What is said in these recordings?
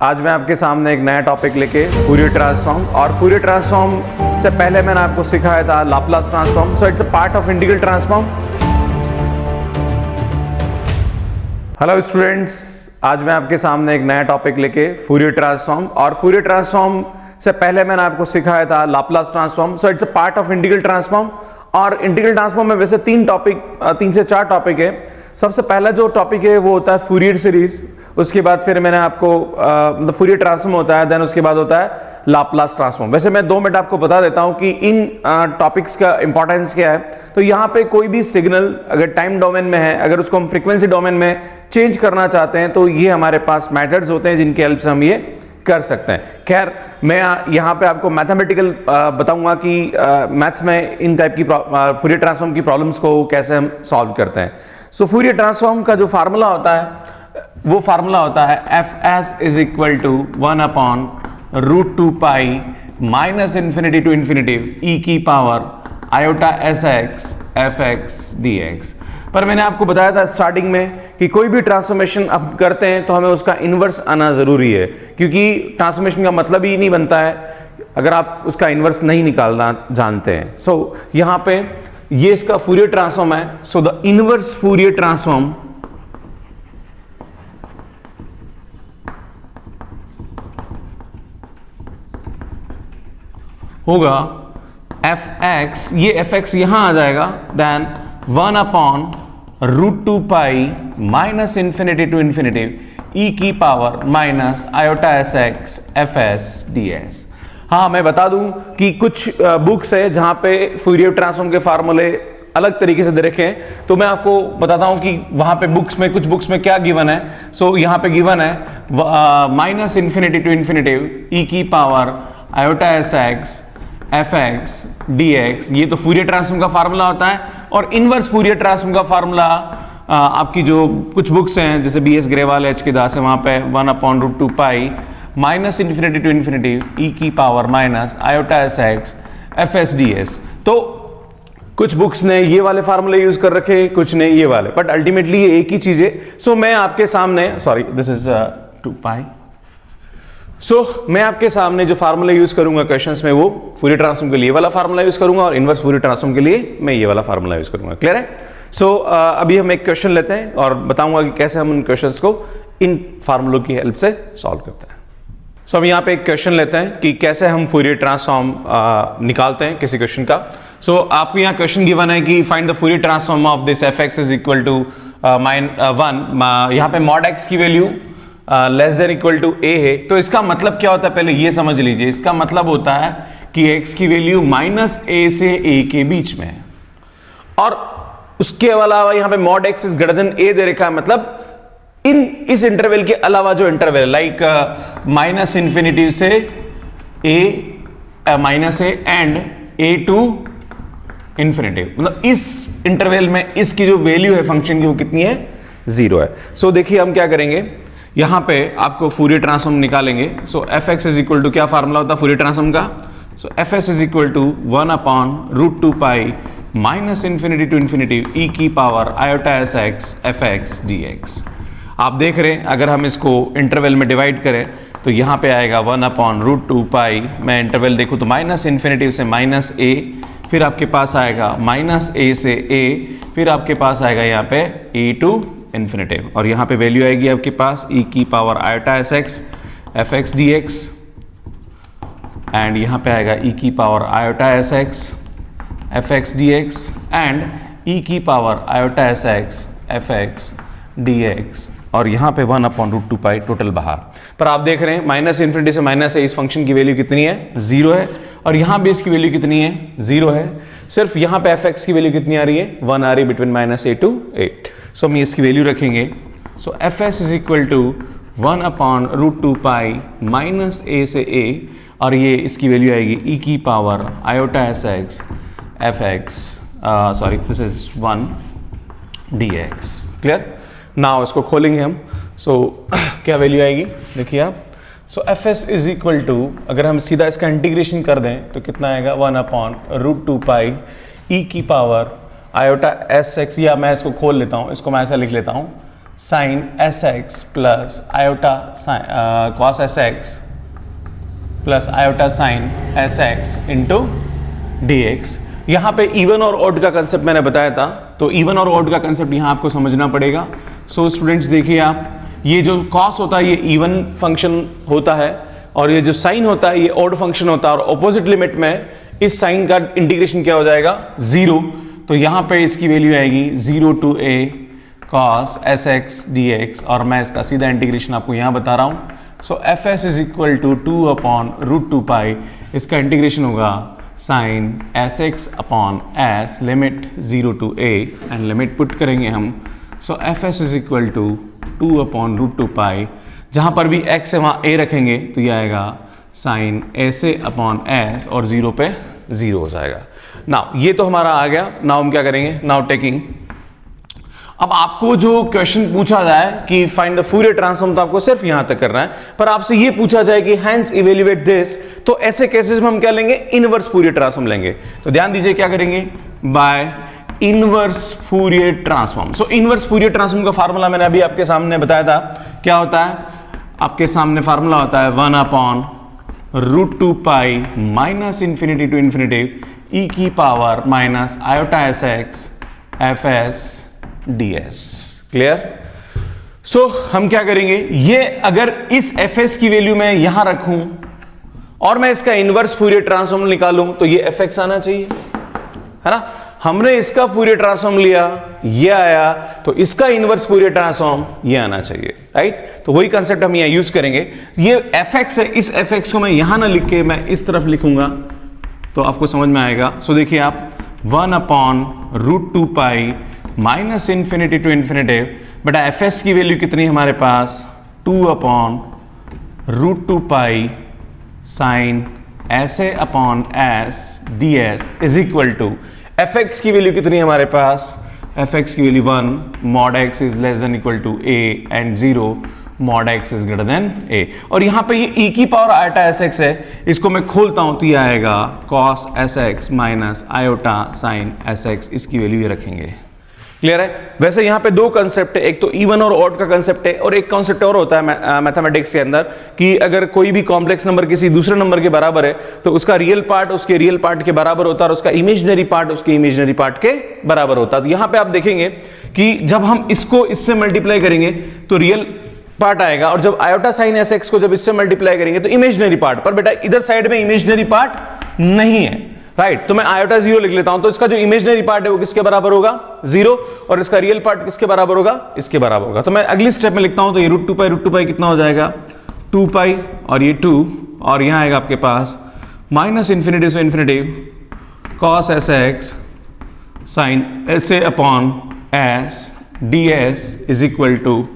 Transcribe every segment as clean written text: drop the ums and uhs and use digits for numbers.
आज मैं आपके सामने एक नया टॉपिक लेके फूरियर ट्रांसफॉर्म और फूरियर ट्रांसफॉर्म से पहले मैंने आपको सिखाया था Laplace transform. So it's a part of integral transform. Hello students, आज मैं आपके सामने एक नया टॉपिक लेके फूरियर ट्रांसफॉर्म और फूरियर ट्रांसफॉर्म से पहले मैंने आपको सिखाया था Laplace transform. So it's a part of integral transform. और इंटीग्रल ट्रांसफॉर्म में वैसे तीन से चार टॉपिक है। सबसे पहला जो टॉपिक है वो होता है फूरियर सीरीज। उसके बाद फिर मैंने आपको मतलब फूरियर ट्रांसफॉर्म होता है, देन उसके बाद होता है लाप्लास ट्रांसफॉर्म। वैसे मैं 2 मिनट आपको बता देता हूं कि इन टॉपिक्स का इंपॉर्टेंस क्या है। तो यहाँ पे कोई भी सिग्नल अगर टाइम डोमेन में है, अगर उसको हम फ्रीक्वेंसी डोमेन में चेंज करना चाहते हैं तो ये हमारे पास मेथड्स होते हैं जिनकी हेल्प से हम ये कर सकते हैं। खैर, मैं यहाँ पे आपको मैथमेटिकल बताऊंगा कि मैथ्स में इन टाइप की फूरियर ट्रांसफॉर्म की प्रॉब्लम्स को कैसे हम सॉल्व करते हैं। सो फूरियर ट्रांसफॉर्म का जो फार्मूला होता है वो फार्मूला होता है fs is equal to 1/√2 pi minus infinity to infinity e की power iota sx fx dx। पर मैंने आपको बताया था स्टार्टिंग में कि कोई भी ट्रांसफॉर्मेशन अब करते हैं तो हमें उसका इनवर्स आना जरूरी है, क्योंकि ट्रांसफॉर्मेशन का मतलब ही नहीं बनता है अगर आप उसका इनवर्स नहीं निकालना जानते हैं। सो यहां पे ये इसका फूरियर ट्रांसफॉर्म है। So the inverse Fourier transform होगा fx, ये fx यहां आ जाएगा, then 1/√2 pi minus infinity to infinity e की power minus iota sx fs ds। हाँ, मैं बता दूं कि कुछ बुक्स है जहां पे फूरियर ट्रांसफॉर्म के फार्मूले अलग तरीके से दे रखे हैं, तो मैं आपको बताता हूं कि वहां पे कुछ बुक्स में क्या गिवन है। सो यहां पे गिवन है minus infinity to infinity e की power iota sx fx dx। ये तो फूरियर ट्रांसफॉर्म का फार्मूला होता है। और इनवर्स फूरियर ट्रांसफॉर्म का फार्मूला आपकी जो कुछ बुक्स हैं जैसे BS ग्रेवाल HK दास है, वहां पे 1/√2 pi minus infinity to infinity e की power minus iota sx fs ds। तो कुछ बुक्स ने ये वाले फार्मूले यूज कर रखे, कुछ ने ये वाले, बट अल्टीमेटली ये एक ही चीज है। सो मैं आपके सामने दिस इज 2 पाई। मैं आपके सामने जो फार्मूला यूज करूंगा क्वेश्चंस में वो फूरियर ट्रांसफॉर्म के लिए वाला फार्मूला यूज करूंगा और इनवर्स फूरियर ट्रांसफॉर्म के लिए मैं ये वाला फार्मूला यूज करूंगा। क्लियर है? अभी हम एक क्वेश्चन लेते हैं और बताऊंगा कि कैसे हम उन क्वेश्चंस को इन फार्मूलों की हेल्प से सॉल्व करते हैं। हम यहाँ पे एक क्वेश्चन लेते हैं कि कैसे हम फूरियर ट्रांसफॉर्म निकालते हैं किसी क्वेश्चन का। आपको यहाँ क्वेश्चन गिवन है कि find the Fourier transform of this fx is equal to 1। यहाँ पे मॉड x की value less than equal to a है। तो इसका मतलब क्या होता है पहले ये समझ लीजिए। इसका मतलब होता है कि x की वैल्यू -a से a के बीच में है और उसके अलावा यहाँ पे mod x is greater than a दे रखा है। मतलब इस इंटरवल के अलावा जो इंटरवल लाइक माइनस इन्फिनिटी से a minus a and a to infinity, मतलब इस इंटरवल में इसकी जो वैल्यू है फंक्शन की वो कितनी है? 0 है। देखिए हम क्या करेंगे, यहां पे आपको फूरियर ट्रांसफॉर्म निकालेंगे। fx इज इक्वल टू क्या फार्मूला होता है फूरियर ट्रांसफॉर्म का? fs is equal to 1/√2 pi minus infinity to infinity e की power iota sx fx dx। आप देख रहे हैं अगर हम इसको इंटरवल में डिवाइड करें तो यहां पे आएगा 1/√2 पाई। मैं इंटरवल देखूं तो माइनस इन्फिनिटी से माइनस a, फिर आपके पास आएगा माइनस a से a, फिर आपके पास आएगा यहाँ पे e टू इन्फिनिटी और यहाँ पे वैल्यू आएगी आपके पास e की power iota sx fx dx and यहाँ पे आएगा e की power iota sx fx dx and e की power iota sx fx dx और यहाँ पे 1/√2 पाई टोटल बाहर। पर आप देख रहे हैं माइनस इन्फिनिटी से माइनस है, इस फंक्शन की वैल्यू कितनी है? 0 है। और यहाँ भी इसकी वैल्यु कितनी है? 0 है। सिर्फ यहाँ पे fx की वैल्यू कितनी आ रही है? 1 आ रही है बिटवीन -a to 8। हम इसकी वैल्यू रखेंगे। fs is equal to 1/√2 pi minus a से a और ये इसकी वैल्यू आएगी e की power iota sx fx this is 1 dx। Clear? Now इसको खोलेंगे हम। क्या वैल्यू आएगी देखिए आप। fs इज इक्वल टू, अगर हम सीधा इसका इंटीग्रेशन कर दें तो कितना आएगा? 1/√2 पाई e की पावर आयोटा sx, या मैं इसको खोल लेता हूं, इसको मैं ऐसा लिख लेता हूं sine S X plus iota cos S X plus iota sine S X into D X. यहाँ पे इवन और ऑड का कंसेप्ट मैंने बताया था, तो इवन और ऑड का कंसेप्ट यहाँ आपको समझना पड़ेगा। सो स्टूडेंट्स देखिए आप, ये जो कॉस होता है ये इवन फंक्शन होता है और ये जो साइन होता है ये ऑड फंक्शन होता है, और ऑपोजिट लिमिट में इस साइन का इंटीग्रेशन क्या हो जाएगा, 0। तो यहाँ पे इसकी वैल्यू आएगी 0 to a cos S X D x, और मैं इसका सीधा इंटीग्रेशन आपको यहाँ बता रहा हूँ। So F S is equal to 2/√2π, इसका इंटीग्रेशन होगा sine S x upon s limit 0 to a and limit put करेंगे हम। So F S is equal to 2/√2π, जहाँ पर भी x है वहाँ a रखेंगे तो ये आएगा sine S A upon S और 0 पे 0 हो जाएगा। नाउ ये तो हमारा आ गया। नाउ हम क्या करेंगे, नाउ टेकिंग, अब आपको जो क्वेश्चन पूछा जाए कि फाइंड द फूरियर ट्रांसफॉर्म, तो आपको सिर्फ यहां तक करना है, पर आपसे ये पूछा जाए कि हैंस इवेल्युएट दिस, तो ऐसे केसेस में हम क्या लेंगे, इनवर्स फूरियर ट्रांसफॉर्म लेंगे। तो ध्यान दीजिए क्या करेंगे, by inverse Fourier transform. So inverse Fourier transform का फार्मूला मैंने अभी आपके सामने बताया था, क्या होता है, आपके सामने फार्मूला होता है 1/√2π minus infinity to infinity e की power minus iota s x f s D s. Clear? So हम क्या करेंगे, ये अगर इस एफ एस की वैल्यू मैं यहां रखूं और मैं इसका इनवर्स फूरियर ट्रांसफॉर्म निकालूं तो ये एफ एक्स आना चाहिए, है ना। हमने इसका फूरियर ट्रांसफॉर्म लिया, ये आया, तो इसका इनवर्स फूरियर ट्रांसफॉर्म ये आना चाहिए, राइट। तो वही कंसेप्ट हम यहां यूज करेंगे। ये एफ एक्स है, इस एफ एक्स को मैं यहां ना लिख के मैं इस तरफ लिखूंगा तो आपको समझ में आएगा। सो देखिए आप 1/√2π माइनस इंफिनिटी टू इंफिनिटी, बेटा एफ एस की वैल्यू कितनी हमारे पास, 2/√2π sine S A upon S D S is equal to f x की वैल्यू कितनी है हमारे पास, एफ एक्स की value 1 mod x is less than equal to a and 0 mod x is greater than a। और यहां पे ये e की पावर आयोटा एस एक्स है, इसको मैं खोलता हूं तो ये आएगा cos S x minus iota sine S x, इसकी वैल्यू ये रखेंगे। क्लियर है? वैसे यहां पे दो कंसेप्ट है, एक तो इवन और ऑड का कंसेप्ट है, और एक कंसेप्ट और होता है मैथमेटिक्स के अंदर कि अगर कोई भी कॉम्प्लेक्स नंबर किसी दूसरे नंबर के बराबर है तो उसका रियल पार्ट उसके रियल पार्ट के बराबर होता है और उसका इमेजिनरी पार्ट उसके इमेजिनरी पार्ट के बराबर होता है। तो यहां पे आप देखेंगे कि जब हम इसको इससे मल्टीप्लाई करेंगे तो रियल पार्ट आएगा, और जब आयोटा साइन एस एक्स को जब इससे मल्टीप्लाई करेंगे तो इमेजिनरी पार्ट, पर बेटा इधर साइड में इमेजिनरी पार्ट नहीं है, राइट। तो मैं आयोटा 0 लिख लेता हूं, तो इसका जो इमेजिनरी पार्ट है वो किसके बराबर होगा, 0, और इसका रियल पार्ट किसके बराबर होगा, इसके बराबर होगा। तो मैं अगली स्टेप में लिखता हूं, तो ये √2π कितना हो जाएगा, 2π और ये 2, और यहां आएगा आपके पास माइनस इंफिनिटी से infinity cos S X sine S A upon S D S is equal to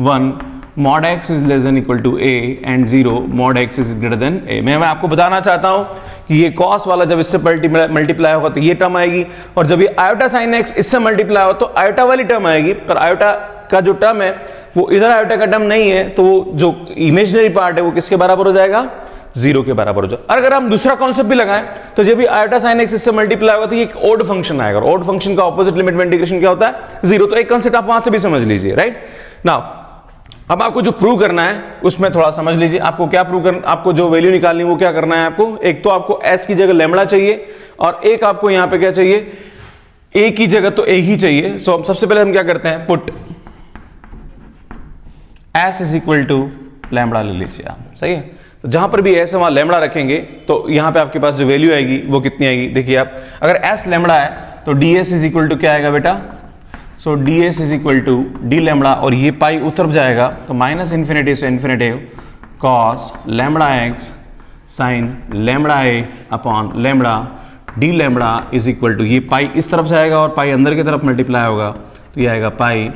1 mod x is less than equal to a and 0 mod x is greater than a। मैं आपको बताना चाहता हूं कि ये cos वाला जब इससे मल्टीप्लाई होगा तो ये टर्म आएगी, और जब ये आयोटा साइन x इससे मल्टीप्लाई हो तो आयोटा वाली टर्म आएगी, पर आयोटा का जो टर्म है वो इधर आयोटा का टर्म नहीं है, तो वो जो इमेजिनरी पार्ट है वो किसके बराबर हो जाएगा, 0 के बराबर हो जाएगा। अगर हम दूसरा कॉन्सेप्ट भी लगाएं तो जब भी आयोटा साइन x इससे मल्टीप्लाई होगा तो ये एक ऑड फंक्शन आएगा, और ऑड फंक्शन का ऑपोजिट लिमिट में इंटीग्रेशन क्या होता है, 0। तो एक कॉन्सेप्ट आप वहां से भी समझ लीजिए, राइट। नाउ अब आपको जो प्रूव करना है उसमें थोड़ा समझ लीजिए, आपको क्या प्रूव करना, आपको जो वैल्यू निकालनी है वो क्या करना है आपको, एक तो आपको s की जगह लैम्बडा चाहिए, और एक आपको यहां पे क्या चाहिए, a की जगह तो a ही चाहिए। सो सबसे पहले हम क्या करते हैं, put s is equal to lambda ले लीजिए आप, सही है। तो जहां पर भी s है वहां लैम्बडा रखेंगे, तो यहां पे आपके पास जो वैल्यू आएगी वो कितनी आएगी, देखिए आप, अगर s लैम्बडा है तो ds इज इक्वल टू क्या आएगा बेटा, so ds is equal to D lambda, और ये पाई उतर जाएगा तो माइनस इंफिनिटी से infinity cos lambda x sine lambda a upon lambda D lambda is equal to, ये पाई इस तरफ जाएगा और पाई अंदर की तरफ मल्टीप्लाई होगा, तो ये आएगा pi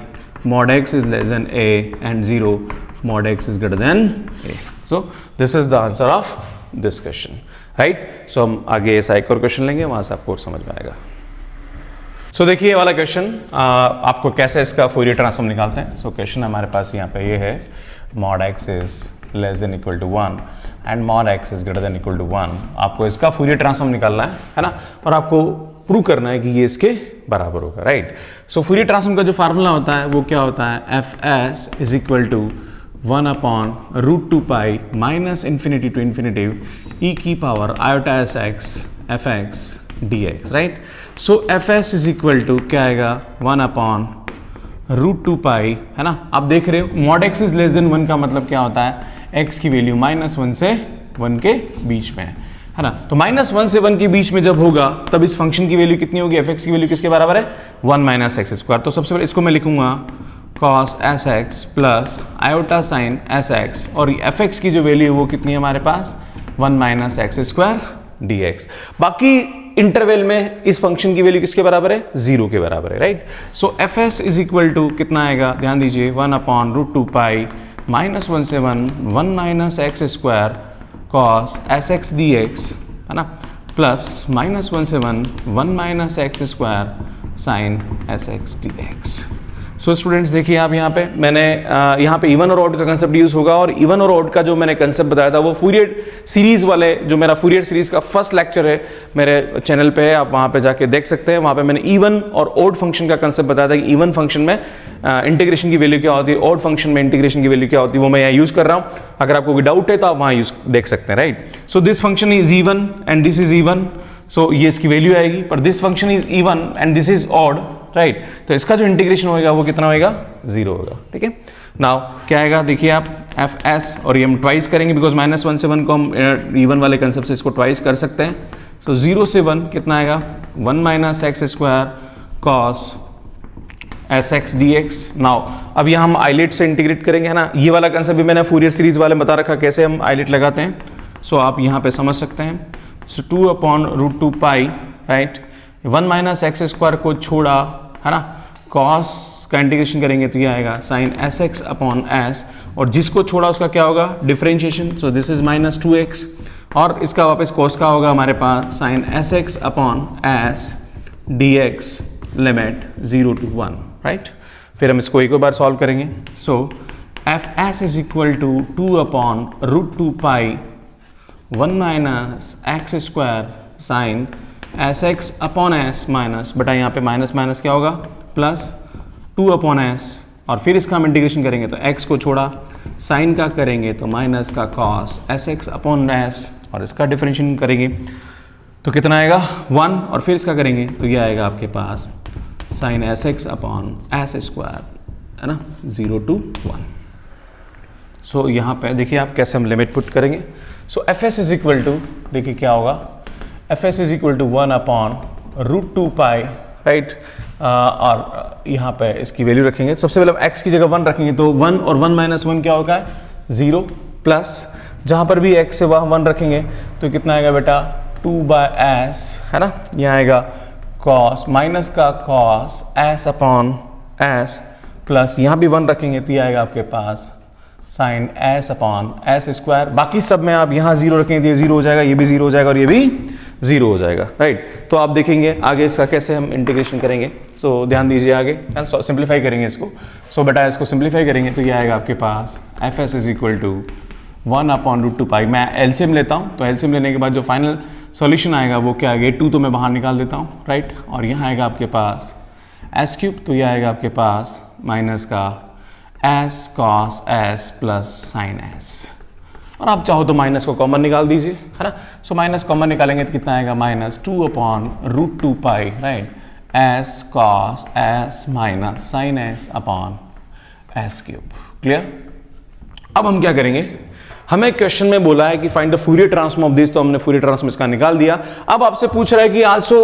mod x is less than a and 0 mod x is greater than a। So this is the answer of this question, right. So हम आगे ऐसा एक और क्वेश्चन लेंगे, वहां से आपको समझ में आएगा। सो देखिए ये वाला क्वेश्चन, आपको कैसे इसका फूरियर ट्रांसफॉर्म निकालते हैं। सो क्वेश्चन हमारे पास यहाँ पे ये है, mod x is less than equal to 1 and mod x is greater than equal to 1। आपको इसका फूरियर ट्रांसफॉर्म निकालना है ना, और आपको प्रूव करना है कि ये इसके बराबर होगा, राइट। सो फूरियर ट्रांसफॉर्म का जो फार्मूला होता है वो क्या होता है, f S is equal to 1/√2 pi minus infinity to infinity e की power iota s x f x D x, right. So F S is equal to क्या आएगा, 1/√2 पाई, है ना। आप देख रहे हो mod x is less than 1 का मतलब क्या होता है, एक्स की वैल्यू -1 से 1 के बीच में है ना। तो -1 से 1 के बीच में जब होगा तब इस फंक्शन की वैल्यू कितनी होगी, एफ एक्स की वैल्यू किसके बराबर है, 1 - x²। तो सबसे पहले इसको मैं लिखूंगा cos S X plus iota sine S x, और एफ एक्स की जो वैल्यू है वो कितनी है हमारे पास, 1 - x² dx। बाकी इंटरवल में इस फंक्शन की वैल्यू किसके बराबर है, 0 के बराबर है, right. So F S is equal to कितना आएगा, ध्यान दीजिए, 1/√2 पाई -1 से 1 x² cos S X D X, है ना, प्लस -1 से 1 x² sine S X D X. So students देखिए आप यहाँ पे मैंने यहाँ पे इवन और ऑड का कंसेप्ट यूज होगा, और इवन और ऑड का जो मैंने कंसेप्ट बताया था वो फूरियर सीरीज वाले, जो मेरा फूरियर सीरीज का फर्स्ट लेक्चर है मेरे चैनल पे, आप वहाँ पे जाके देख सकते हैं। वहाँ पे मैंने इवन और ऑड फंक्शन का कंसेप्ट बताया था कि इवन फंक्शन में इंटीग्रेशन की वैल्यू क्या होती है, ऑड फंक्शन में इंटीग्रेशन की वैल्यू क्या होती है, वो मैं यहाँ यूज कर रहा हूँ। अगर आपको कोई डाउट है तो आप वहाँ यूज देख सकते हैं, right. So this function is even and this is even, so ये इसकी वैल्यू आएगी, पर this function is even and this is odd, right. तो इसका जो इंटीग्रेशन होगा वो कितना होगा, 0 होगा, ठीक है। नाउ क्या आएगा, देखिए आप एफ एस, और ये हम ट्वाइस करेंगे बिकॉज -1 से 1 को हम इवन वाले कंसेप्ट से इसको ट्वाइस कर सकते हैं। सो 0 से 1 कितना आएगा, 1 - x² cos S X D x. Now अब यहाँ हम आइलेट से इंटीग्रेट करेंगे, है ना। ये वाला कंसेप्ट भी मैंने फूरियर सीरीज वाले बता रखा कैसे हम आइलेट लगाते हैं, सो आप यहाँ पे समझ सकते हैं। सो 2/√2 पाई, राइट, 1 - x² को छोड़ा, है ना, cos का इंटीग्रेशन करेंगे तो ये आएगा sine S x upon S, और जिसको छोड़ा उसका क्या होगा, differentiation. So this is -2x, और इसका वापस cos का होगा हमारे पास sine S x upon S d x limit 0 to 1, right. फिर हम इसको एक और बार सॉल्व करेंगे। So F S is equal to 2/√2 pi 1 - x² sine S x upon s minus, बटा यहाँ पे माइनस क्या होगा, प्लस 2/s, और फिर इसका हम इंटीग्रेशन करेंगे तो x को छोड़ा, साइन का करेंगे तो माइनस का cos S x upon S, और इसका डिफरेंशिएशन करेंगे तो कितना आएगा 1, और फिर इसका करेंगे तो ये आएगा आपके पास sine S x upon s², है ना, 0 to 1। सो यहाँ पे देखिए आप कैसे हम लिमिट पुट करेंगे। So F S is equal to, देखिए क्या होगा, f S is equal to 1/√2 pi, right. और यहाँ पे इसकी वैल्यू रखेंगे, सबसे पहले x की जगह 1 रखेंगे तो 1 और 1 - 1 क्या होगा, 0, प्लस जहाँ पर भी x है वहाँ 1 रखेंगे तो कितना आएगा बेटा, 2/s, है ना। यहाँ आएगा cos, माइनस का cos s upon s, plus यहाँ भी 1 रखेंगे तो ये आएगा आपके पास साइन s अपॉन s²। बाकी सब में आप यहाँ 0 रखेंगे तो ये 0 हो जाएगा, ये भी 0 हो जाएगा, और ये भी 0 हो जाएगा, राइट। तो आप देखेंगे आगे इसका कैसे हम इंटीग्रेशन करेंगे। सो ध्यान दीजिए आगे सिंप्लीफाई करेंगे इसको। सो बेटा इसको सिंप्लीफाई करेंगे तो ये आएगा आपके पास f S is equal to 1/√2 pi. मैं एलसीएम लेता हूँ, तो एलसीएम लेने के बाद जो फाइनल सॉल्यूशन आएगा वो क्या आएगा, 2 तो मैं बाहर निकाल देता हूँ, राइट। और यहाँ आएगा आपके पास s³, तो ये आएगा आपके पास माइनस का s cos s plus sign s, और आप चाहो तो माइनस को कॉमन निकाल दीजिए, है ना। सो माइनस कॉमन निकालेंगे तो कितना आएगा, -2/√2 pi, right, s cos s minus sine s upon s³। Clear. अब हम क्या करेंगे, हमें क्वेश्चन में बोला है कि find the Fourier transform of this, तो हमने फूरियर ट्रांसफॉर्म इसका निकाल दिया। अब आपसे पूछ रहा है कि also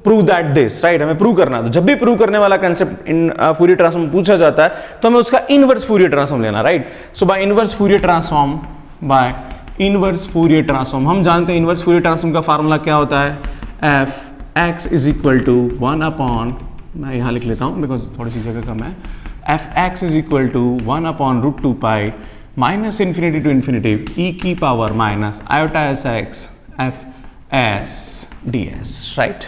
prove that this, right, हमें प्रूव करना है। तो जब भी प्रूव करने वाला कंसेप्ट इन फूरियर ट्रांसफॉर्म पूछा जाता है तो हमें उसका इनवर्स फूरियर ट्रांसफॉर्म लेना, right. So by inverse Fourier transform हम जानते हैं इनवर्स फूरियर ट्रांसफॉर्म का फार्मूला क्या होता है, F x is equal to 1/, मैं यहाँ लिख लेता हूँ बिकॉज थोड़ी सी जगह कम है, F x is equal to 1/√2 pi minus infinity to infinity e की power minus iota s x f s D s, right.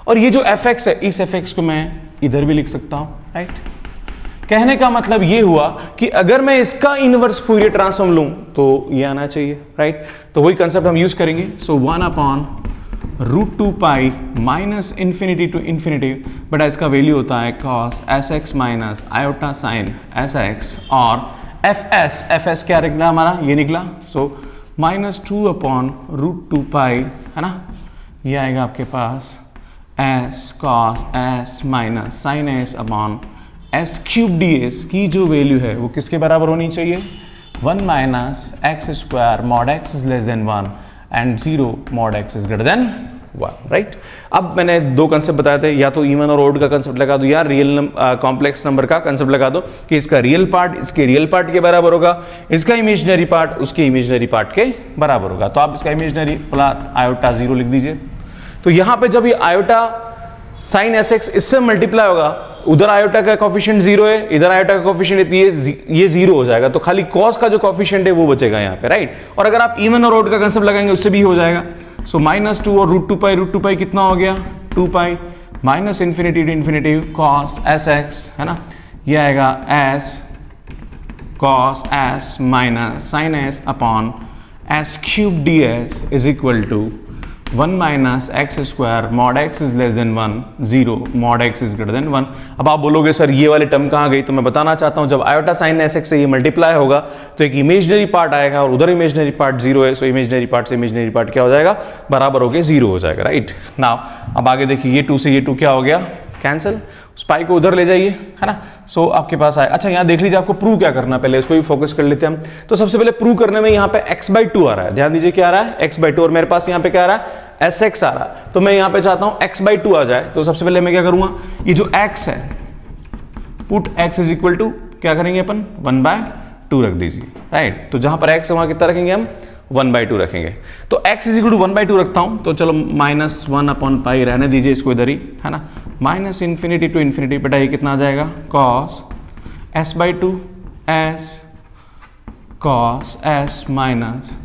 और ये जो एफ एक्स है, इस एफ एक्स को मैं इधर भी लिख सकता हूँ, राइट। कहने का मतलब ये हुआ कि अगर मैं इसका इनवर्स फूरियर ट्रांसफॉर्म लूं तो ये आना चाहिए, राइट। तो वही कंसेप्ट हम यूज करेंगे। So 1/√2 root two pi minus infinity to infinity, बेटा इसका वैल्यू होता है cos S x minus iota sine S x, और एफ एस क्या निकला हमारा, ये निकला, so -2 upon root two pi, है ना, ये आएगा आपके पास s cos S minus sine S upon S cube D s की जो वैल्यू है वो किसके बराबर होनी चाहिए, 1 minus X square mod x is less than 1 and 0 mod x is greater than 1, right. अब मैंने दो कंसेप्ट बताए थे, या तो इवन और ओड का कंसेप्ट लगा दो, या रियल कॉम्प्लेक्स नंबर का कंसेप्ट लगा दो कि इसका रियल पार्ट इसके रियल पार्ट के बराबर होगा, इसका इमेजिनरी पार्ट उसके इमेजिनरी पार्ट के बराबर होगा। तो आप इसका इमेजिनरी प्लस आयोटा 0 लिख दीजिए। तो यहां पे जब ये आयोटा साइन एस एक्स इससे मल्टीप्लाई होगा, उधर आयोटा का कोफिशिएंट 0 है, इधर आयोटा का कोफिशिएंट ये 0 हो जाएगा, तो खाली कॉस का जो कोफिशिएंट है वो बचेगा यहाँ पे, राइट। और अगर आप इवन और ओड का कंसेप्ट लगाएंगे उससे भी हो जाएगा। सो -2 और रूट टू पाई कितना हो गया, 2 pi minus infinity to infinity cos S X, है ना, ये आएगा S cos S minus sine S upon S cube D S is equal to 1 minus X square mod x is less than 1 0 mod x is greater than 1। अब आप बोलोगे sir ये वाली term कहाँ गई, तो मैं बताना चाहता हूँ जब आयोटा साइन एस एक्स से ये मल्टीप्लाई होगा तो एक इमेजिनरी पार्ट आएगा और उधर इमेजिनरी पार्ट 0 है, सो इमेजिनरी पार्ट से इमेजिनरी पार्ट क्या हो जाएगा, बराबर हो गया 0 हो जाएगा, राइट। नाउ अब आगे देखिए, ये 2 से ये 2 क्या हो गया, कैंसिल, उस पाई को उधर ले जाइए, है ना। सो आपके पास आए। अच्छा यहाँ देख लीजिए आपको प्रूव क्या करना, पहले उस पर भी फोकस कर लेते हैं हम। तो सबसे पहले प्रूव करने में यहाँ पे x/2 आ रहा है, ध्यान दीजिए क्या आ रहा है, x/2, और मेरे पास यहाँ पे क्या आ रहा है, sx आ रहा है। तो मैं यहाँ पे चाहता हूँ x/2 आ जाए। तो सबसे पहले मैं क्या करूंगा, ये जो x है put x is equal to क्या करेंगे अपन, 1/2 रख दीजिए, राइट। तो जहां पर x है वहां कितना रखेंगे हम, 1/2 रखेंगे। तो x इज इक्वल टू 1/2 रखता हूं, तो चलो -1 अपॉन पाई रहने दीजिए इसको इधर ही, है ना, माइनस इन्फिनिटी टू इन्फिनिटी, बेटा ये कितना आ जाएगा, cos s/2 s cos s minus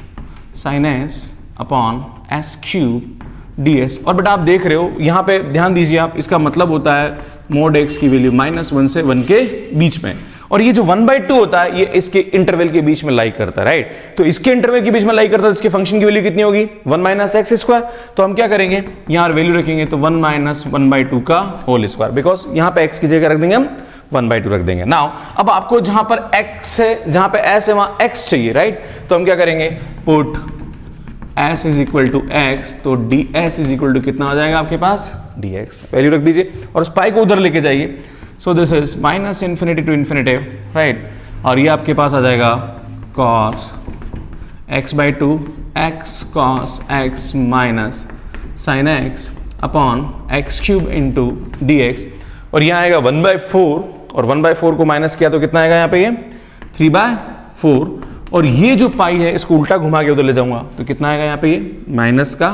sine s upon s cube ds। और बेटा आप देख रहे हो यहाँ पे ध्यान दीजिए आप, इसका मतलब होता है मोड x की वैल्यू -1 से 1 के बीच में, और ये जो 1/2 होता है ये इसके इंटरवल के बीच में लाई करता है, राइट। तो इसके इंटरवल के बीच में लाई करता है, इसके फंक्शन की वैल्यू कितनी होगी, 1 माइनस एक्स स्क्वायर। तो हम क्या करेंगे, यहाँ वैल्यू रखेंगे तो 1 माइनस 1/2 का होल स्क्वायर, बिकॉज यहाँ पे x की जगह रख देंगे हम 1/2 रख देंगे। नाउ अब आपको जहां पर x है, जहां पे s है वहां x चाहिए, राइट। तो हम क्या करेंगे, put s is equal to x, तो ds इज इक्वल टू कितना आ जाएगा आपके पास, dx, वैल्यू रख दीजिए और उस पाई को उधर लेके जाइए। So this is minus infinity to infinity, right, और ये आपके पास आ जाएगा cos x/2 x cos x minus sine x upon x cube into dx, और यहाँ आएगा 1/4, और 1/4 को माइनस किया तो कितना आएगा यहाँ पे, ये 3/4, और ये जो पाई है इसको उल्टा घुमा के उधर ले जाऊंगा तो कितना आएगा यहाँ पे, ये माइनस का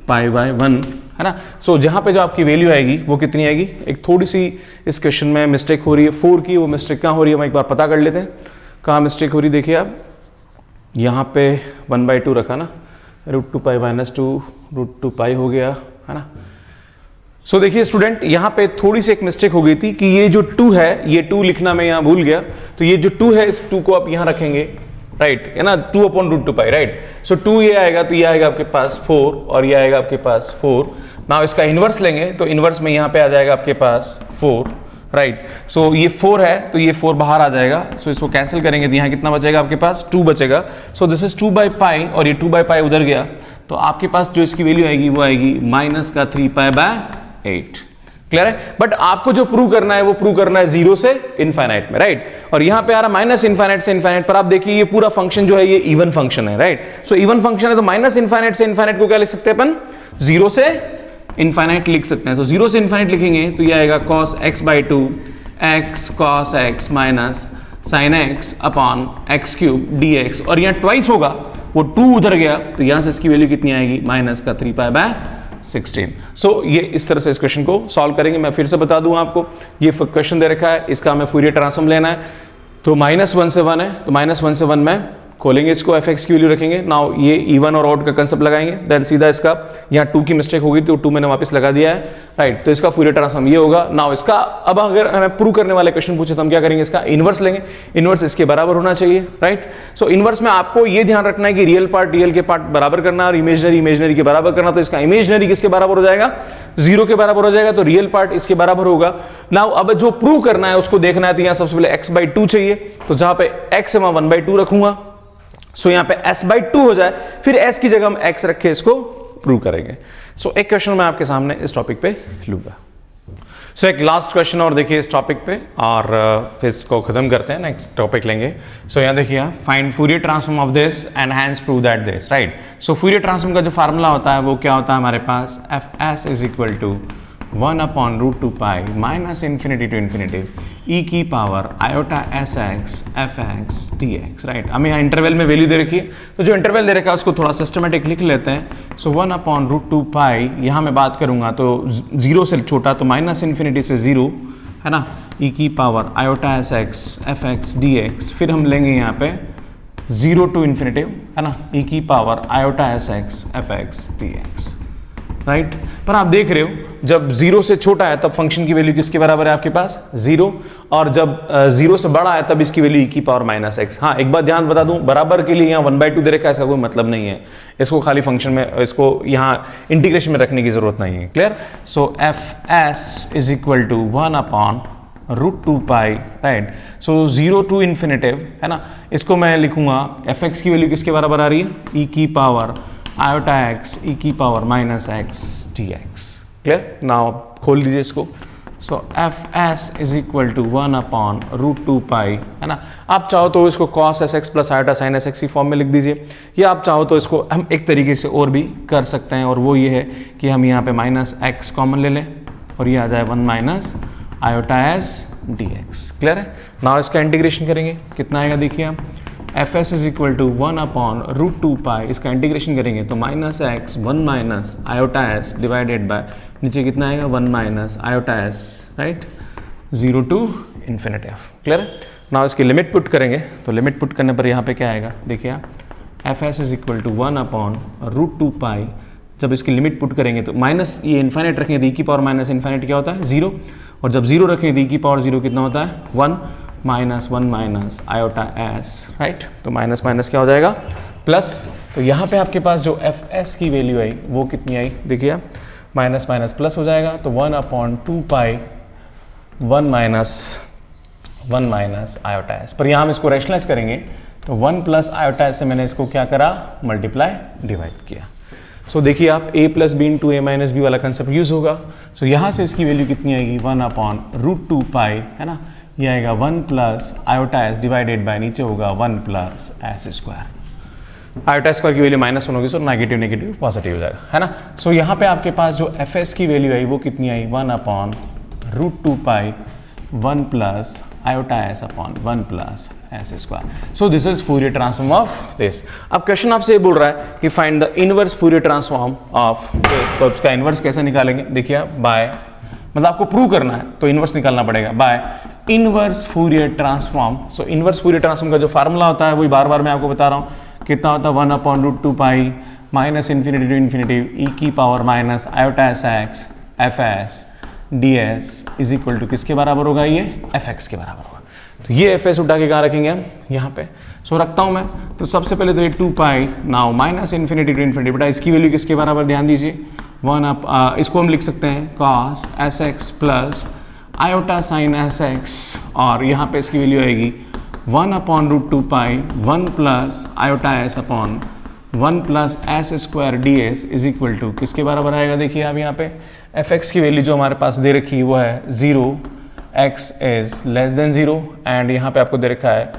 π/1, है ना। सो जहां पे जो आपकी वैल्यू आएगी वो कितनी आएगी, एक थोड़ी सी इस क्वेश्चन में मिस्टेक हो रही है 4 की, वो मिस्टेक कहाँ हो रही है हम एक बार पता कर लेते हैं, कहाँ मिस्टेक हो रही है। देखिए आप यहाँ पे 1/2 रखा ना, √2π - 2 √2π हो गया, है ना। सो देखिए स्टूडेंट, यहाँ पे थोड़ी सी एक मिस्टेक हो गई थी कि ये जो 2 है, ये 2 लिखना मैं यहाँ भूल गया, तो ये जो 2 है इस 2 को आप यहाँ रखेंगे, राइट, है ना, 2/√2π, राइट। सो 2 ये आएगा तो ये आएगा आपके पास 4, और ये आएगा आपके पास 4। नाउ इसका इनवर्स लेंगे तो इनवर्स में यहाँ पे आ जाएगा आपके पास 4, राइट। सो ये 4 है तो ये 4 बाहर आ जाएगा, सो इसको कैंसिल करेंगे तो यहाँ कितना बचेगा आपके पास, 2 बचेगा। सो दिस इज 2/π, और ये 2/π उधर गया तो आपके पास जो इसकी वैल्यू आएगी वो आएगी माइनस का 3π/8। क्लियर है। बट आपको जो प्रूव करना है वो प्रूव करना है 0 से इनफाइनाइट में, राइट। और यहां पे आ रहा माइनस इनफाइनाइट से इनफाइनाइट पर, आप देखिए ये पूरा फंक्शन जो है ये इवन फंक्शन है, राइट। सो इवन फंक्शन है तो माइनस इनफाइनाइट से इनफाइनाइट को क्या लिख सकते हैं अपन, 0 से इनफाइनाइट लिख सकते हैं। सो 0 से इनफाइनाइट लिखेंगे तो ये आएगा cos x/2 x cos x minus sin x upon x cube dx, और यहाँ ट्वाइस होगा, वो 2 उधर गया तो यहां से इसकी वैल्यू कितनी आएगी, माइनस का 3π/16। सो ये इस तरह से इस क्वेश्चन को सॉल्व करेंगे। मैं फिर से बता दूं आपको, ये क्वेश्चन दे रखा है, इसका हमें फूरियर ट्रांसफॉर्म लेना है। तो -1 से 1 है, तो -1 से 1 में खोलेंगे इसको, एफ एक्स की वैल्यू रखेंगे, नाउ ये इवन और ऑड का कंसेप्ट लगाएंगे, देन सीधा इसका यहाँ 2 की मिस्टेक होगी तो 2 मैंने वापस लगा दिया है, राइट। तो इसका फूरियर ट्रांसफॉर्म ये होगा। नाउ इसका अब अगर हमें प्रूव करने वाले क्वेश्चन पूछे तो हम क्या करेंगे, इसका इनवर्स लेंगे, इनवर्स इसके बराबर होना चाहिए, राइट। सो इनवर्स में आपको ये ध्यान रखना है कि रियल पार्ट रियल के पार्ट बराबर करना और इमेजनरी इमेजनरी के बराबर करना। तो इसका इमेजनरी किसके बराबर हो जाएगा, 0 के बराबर हो जाएगा, तो रियल पार्ट इसके बराबर होगा। नाउ अब जो प्रूव करना है उसको देखना है, तो यहाँ सबसे पहले x/2 चाहिए, तो जहां पे x है वहां 1/2 रखूंगा, सो यहाँ पे s/2 हो जाए, फिर s की जगह हम x रख के इसको प्रूव करेंगे। सो एक क्वेश्चन मैं आपके सामने इस टॉपिक पे लूंगा। सो एक लास्ट क्वेश्चन और देखिए इस टॉपिक पे, और फिर इसको खत्म करते हैं, नेक्स्ट टॉपिक लेंगे। सो यहाँ देखिए, find Fourier transform of this and hence prove that this, right. So Fourier transform का जो फार्मूला होता है वो क्या होता है हमारे पास, fs is equal to 1/√2 pi minus infinity to infinity e की power iota sx fx dx, right. हमें यहाँ इंटरवल में वैल्यू दे रखी है, तो जो इंटरवल दे रखा है उसको थोड़ा सिस्टमेटिक लिख लेते हैं। सो 1/√2 पाई, यहाँ मैं बात करूँगा तो 0 से छोटा, तो माइनस इन्फिनिटी से 0 है ना, e की power iota sx fx dx, फिर हम लेंगे यहाँ पे 0 टू इन्फिनिटी है ना, e की power iota sx fx dx, right. पर आप देख रहे हो जब 0 से छोटा है तब फंक्शन की वैल्यू किसके बराबर है आपके पास, 0, और जब 0 से बड़ा है तब इसकी वैल्यू e की पावर माइनस x। हाँ, एक बात ध्यान बता दूं, बराबर के लिए यहाँ 1/2 दे रखा है, इसका कोई मतलब नहीं है, इसको खाली फंक्शन में, इसको यहाँ इंटीग्रेशन में रखने की जरूरत नहीं है, clear. So fs is equal to 1/√2 pi, right. So 0 to infinitive है ना, इसको मैं लिखूंगा fx की वैल्यू किसके बराबर आ रही है, e की पावर आयोटा x e की power minus x dx, clear. Now खोल दीजिए इसको। सो fs इज इक्वल टू 1/√2 पाई है ना, आप चाहो तो इसको cos sx plus iota sine sx की फॉर्म में लिख दीजिए, या आप चाहो तो इसको हम एक तरीके से और भी कर सकते हैं, और वो ये है कि हम यहाँ पे माइनस x कॉमन ले लें और ये आ जाए 1 minus iota s dx, clear है। नाउ इसका इंटीग्रेशन करेंगे, कितना आएगा देखिए आप, fs is equal to 1/√2 pi, इसका इंटीग्रेशन करेंगे तो minus x 1 minus iota s divided by नीचे कितना आएगा 1 minus iota s, right, 0 to infinity, clear. Now इसकी लिमिट पुट करेंगे, तो लिमिट पुट करने पर यहाँ पे क्या आएगा देखिए आप, fs इज इक्वल टू 1/√2 पाई, जब इसकी लिमिट पुट करेंगे तो माइनस ये इन्फाइनाइट रखेंगे तो e की पावर माइनस इन्फाइनाइट क्या होता है 0, और जब 0 रखेंगे तो e की पावर 0 कितना होता है 1 minus 1 minus iota s, right. तो माइनस माइनस क्या हो जाएगा प्लस, तो यहाँ पे आपके पास जो fs की वैल्यू आई वो कितनी आई देखिए आप, माइनस माइनस प्लस हो जाएगा, तो 1/2 पाई 1 माइनस आयोटा s, पर यहाँ हम इसको रैशनलाइज करेंगे तो 1 प्लस आयोटा s से मैंने इसको क्या करा, मल्टीप्लाई डिवाइड किया। सो देखिए आप a plus b into a minus b वाला कंसेप्ट यूज होगा। सो यहाँ से इसकी वैल्यू कितनी आएगी 1/√2 पाई है ना, ये आएगा 1 plus iota s divided by नीचे होगा 1 plus s square, iota square की वैल्यू माइनस 1 होगी, सो नेगेटिव नेगेटिव पॉजिटिव हो जाएगा है ना। सो यहाँ पे आपके पास जो fs की वैल्यू आई वो कितनी आई 1/√2 pi 1 plus iota s upon 1 plus s square. So this is Fourier transform of this. अब क्वेश्चन आपसे ये बोल रहा है कि find the inverse Fourier transform of this, तो इसका इनवर्स कैसे निकालेंगे देखिए आप, बाय, मतलब आपको प्रूव करना है तो इनवर्स निकालना पड़ेगा, by inverse Fourier transform. So inverse Fourier transform का जो फार्मूला होता है वही बार बार मैं आपको बता रहा हूँ, कितना होता है 1/√2 pi minus infinity to infinity e की power minus iota sx fs ds is equal to किसके बराबर होगा, ये fx के बराबर होगा। तो ये fs उठा के कहाँ रखेंगे हम, यहाँ पे। सो रखता हूँ मैं, तो सबसे पहले तो ये 2 pi now minus infinity to infinity, बेटा इसकी वैल्यू किसके बराबर ध्यान दीजिए 1 इसको हम लिख सकते हैं cos sx plus iota sine sx, और यहाँ पे इसकी वैल्यू आएगी 1/√2 pi 1 plus iota s upon 1 plus s square ds is equal to किसके बराबर आएगा देखिए आप, यहाँ पे fx की वैल्यू जो हमारे पास दे रखी है वो है 0, x is less than 0, and यहाँ पे आपको दे रखा है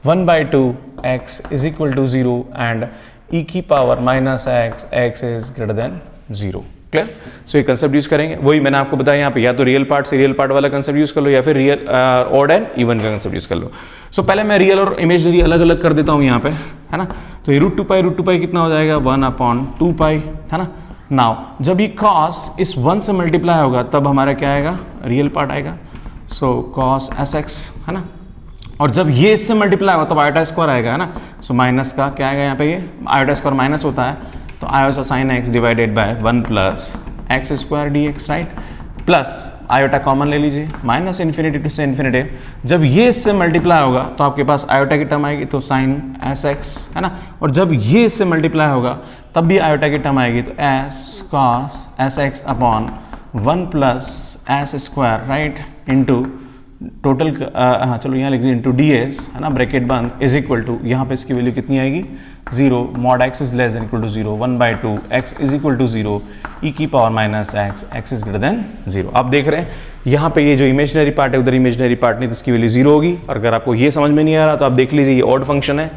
1/2 x is equal to 0 and e की power minus x is greater than 0, clear. So ये कंसेप्ट यूज करेंगे, वही मैंने आपको बताया यहाँ पे, या तो रियल पार्ट से रियल पार्ट वाला कंसेप्ट यूज कर लो या फिर रियल ऑड एंड इवन का कंसेप्ट यूज कर लो। सो पहले मैं रियल और इमेजनरी अलग अलग कर देता हूँ यहाँ पे है ना, तो ये √2 पाई कितना हो जाएगा 1/2 पाई है ना। नाउ जब ये cos इस 1 से मल्टीप्लाई होगा तब हमारा क्या आएगा, रियल पार्ट आएगा। सो cos sx है ना, और जब ये इससे मल्टीप्लाई होगा तो आयोटा स्क्वायर आएगा, है ना। सो माइनस का क्या आएगा यहाँ पे, ये आयोटा स्क्वायर माइनस होता है तो iota sine x divided by 1 plus x square d x, right. Plus iota common ले लीजिए, माइनस इन्फिनिटी टू से इन्फिनिटी, जब ये इससे मल्टीप्लाई होगा तो आपके पास आयोटा की टर्म आएगी तो साइन एस एक्स, है ना। और जब ये इससे मल्टीप्लाई होगा तब भी आयोटा की टर्म आएगी तो S cos S x upon 1 plus s square, right, into total, हाँ चलो यहाँ लिख दीजिए इंटू डी एस, है ना, ब्रैकेट बंद, इज इक्वल टू, यहाँ पे इसकी वैल्यू कितनी आएगी 0, mod x is less than equal to 0, 1/2 x is equal to 0, e की power minus x, x is greater than 0। आप देख रहे हैं यहाँ पे ये जो इमेजिनरी पार्ट है उधर इमेजिनरी पार्ट नहीं, तो इसकी वैल्यू 0 होगी। और अगर आपको ये समझ में नहीं आ रहा तो आप देख लीजिए ये ऑड फंक्शन है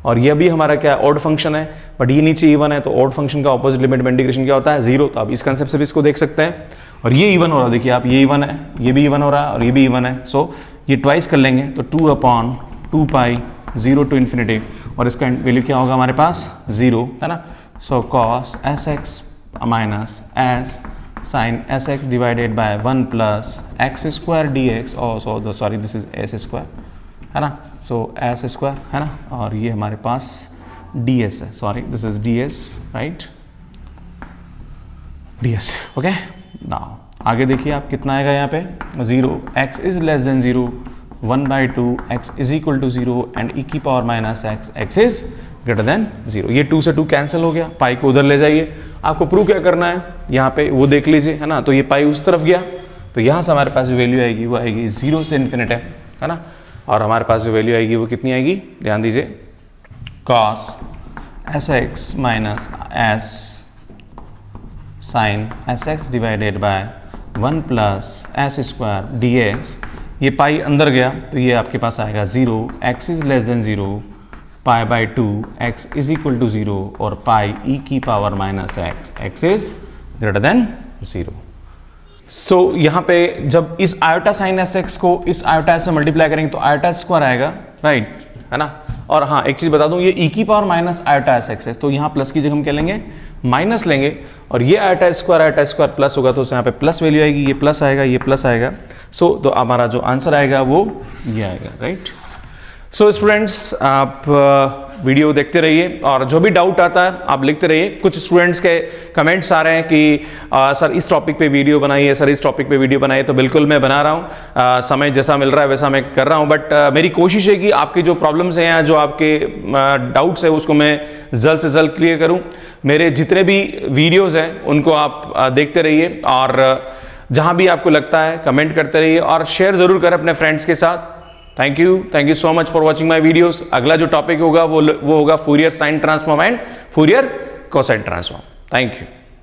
और ये भी हमारा क्या ऑड फंक्शन है, बट ये नीचे इवन है, तो ऑड फंक्शन का ऑपोजिट लिमिट में इंटीग्रेशन क्या होता है 0। तो आप इस कंसेप्ट से भी इसको देख सकते हैं। और ये इवन हो रहा है, देखिए आप, ये इवन है, ये भी इवन हो रहा है और ये भी इवन है। सो ये ट्वाइस कर लेंगे तो 2/2 पाई 0 टू इन्फिनिटी, और इसका वैल्यू क्या होगा हमारे पास 0, है ना। So cos S x minus s sine S x divided by 1 plus x square d x, और sorry this is s square, है ना। सो एस स्क्वायर, है ना, और ये हमारे पास डी एस है, sorry this is d s, right, d s, okay. Now आगे देखिए आप कितना आएगा यहाँ पे 0, x is less than 0, 1/2 x is equal to 0 and e की power minus x, x is greater than 0। ये 2 से 2 कैंसिल हो गया, पाई को उधर ले जाइए। आपको प्रूव क्या करना है यहाँ पे वो देख लीजिए, है ना। तो ये पाई उस तरफ गया तो यहाँ से हमारे पास जो वैल्यू आएगी वो आएगी 0 से इन्फिनिटी, है ना। और हमारे पास जो वैल्यू आएगी वो कितनी आएगी, ध्यान दीजिए, cos S x minus s sine S x divided by 1 plus s square d x. ये पाई अंदर गया तो ये आपके पास आएगा 0, x is less than 0, π/2 x is equal to 0 और पाई ई की power minus x, x is greater than 0। So यहाँ पे जब इस आयोटा साइन एस एक्स को इस आयोटा से मल्टीप्लाई करेंगे तो आयोटा स्क्वायर आएगा, राइट, है ना। और हाँ एक चीज बता दूं, ये ई की power minus iota s X है, तो यहाँ प्लस की जगह हम क्या लेंगे, माइनस लेंगे, और ये आयोटा स्क्वायर प्लस होगा तो यहाँ पे प्लस वैल्यू आएगी, ये प्लस आएगा, ये प्लस आएगा। सो तो हमारा जो आंसर आएगा वो ये आएगा, राइट। सो स्टूडेंट्स आप वीडियो देखते रहिए और जो भी डाउट आता है आप लिखते रहिए। कुछ स्टूडेंट्स के कमेंट्स आ रहे हैं कि सर इस टॉपिक पे वीडियो बनाइए, सर इस टॉपिक पे वीडियो बनाइए, तो बिल्कुल मैं बना रहा हूँ, समय जैसा मिल रहा है वैसा मैं कर रहा हूँ। बट मेरी कोशिश है कि आपकी जो प्रॉब्लम्स हैं या जो आपके डाउट्स हैं उसको मैं जल्द से जल्द क्लियर करूँ। मेरे जितने भी वीडियोज़ हैं उनको आप देखते रहिए और जहाँ भी आपको लगता है कमेंट करते रहिए और शेयर ज़रूर करें अपने फ्रेंड्स के साथ। Thank you so much for watching my videos. अगला जो टॉपिक होगा वो होगा Fourier sign transform and Fourier cosine transform. Thank you.